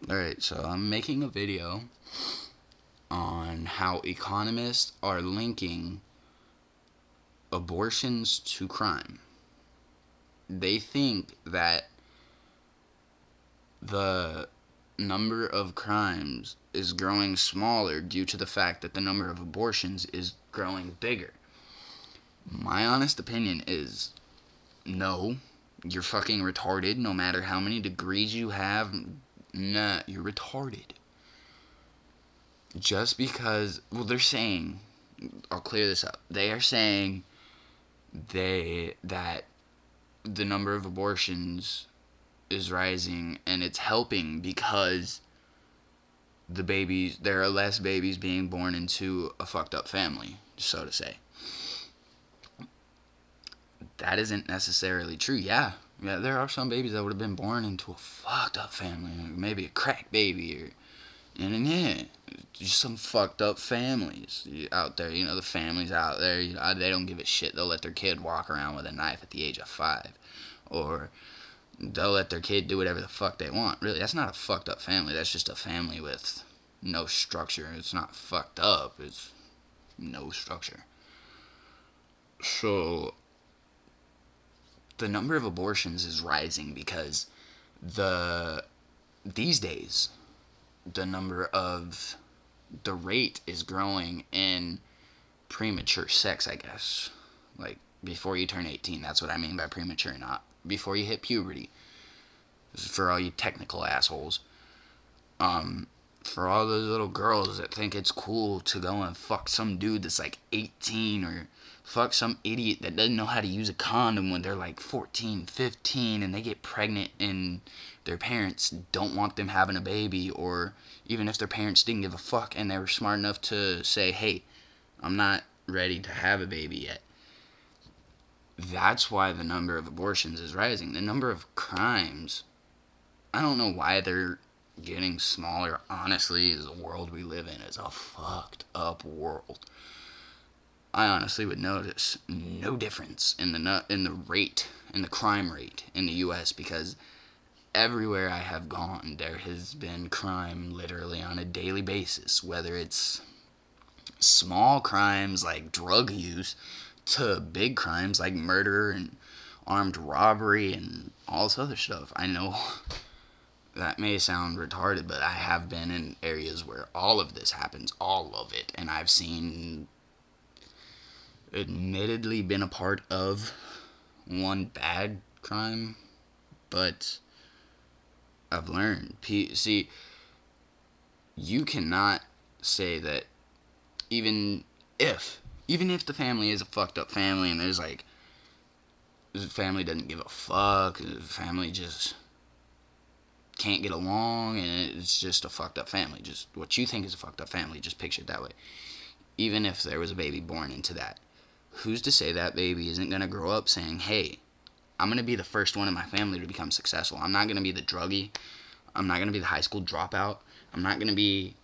Alright, so I'm making a video on how economists are linking abortions to crime. They think that the number of crimes is growing smaller due to the fact that the number of abortions is growing bigger. My honest opinion is no, you're fucking retarded. No matter how many degrees you have, nah, you're retarded. Just because, well, they're saying, I'll clear this up. They are saying that the number of abortions is rising and it's helping because there are less babies being born into a fucked up family, so to say. That isn't necessarily true. Yeah, there are some babies that would have been born into a fucked up family, maybe a crack baby, or yeah, just some fucked up families out there. The families out there, they don't give a shit. They'll let their kid walk around with a knife at the age of 5, or they'll let their kid do whatever the fuck they want. Really, that's not a fucked up family. That's just a family with no structure. It's not fucked up. It's no structure. So the number of abortions is rising because these days the rate is growing in premature sex, I guess. Like, before you turn 18, that's what I mean by premature, not before you hit puberty. This is for all you technical assholes. For all those little girls that think it's cool to go and fuck some dude that's like 18, or fuck some idiot that doesn't know how to use a condom when they're like 14, 15, and they get pregnant and their parents don't want them having a baby, or even if their parents didn't give a fuck and they were smart enough to say, hey, I'm not ready to have a baby yet. That's why the number of abortions is rising. The number of crimes, I don't know why they're getting smaller. Honestly, the world we live in is a fucked up world. I honestly would notice no difference in the crime rate in the U.S. because everywhere I have gone, there has been crime literally on a daily basis, whether it's small crimes like drug use to big crimes like murder and armed robbery and all this other stuff. I know that may sound retarded, but I have been in areas where all of this happens, all of it, and I've seen, admittedly, been a part of one bad crime, but I've learned. See, you cannot say that even if the family is a fucked up family and there's like, the family doesn't give a fuck, the family just can't get along, and it's just a fucked up family, just what you think is a fucked up family, just picture it that way. Even if there was a baby born into that, who's to say that baby isn't going to grow up saying, hey, I'm going to be the first one in my family to become successful. I'm not going to be the druggie. I'm not going to be the high school dropout. I'm not going to be,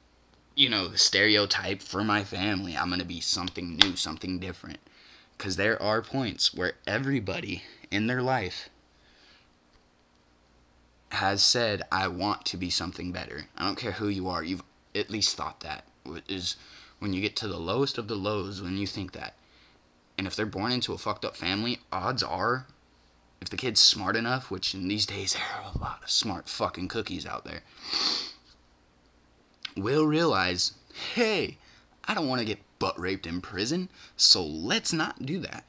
the stereotype for my family. I'm going to be something new, something different. Because there are points where everybody in their life has said, I want to be something better. I don't care who you are. You've at least thought that. Is when you get to the lowest of the lows, when you think that. And if they're born into a fucked up family, odds are, if the kid's smart enough, which in these days there are a lot of smart fucking cookies out there, will realize, hey, I don't want to get butt raped in prison, so let's not do that.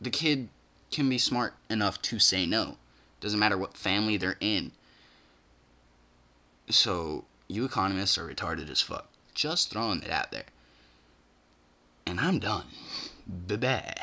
The kid can be smart enough to say no. Doesn't matter what family they're in. So, you economists are retarded as fuck. Just throwing it out there. And I'm done. Bye-bye.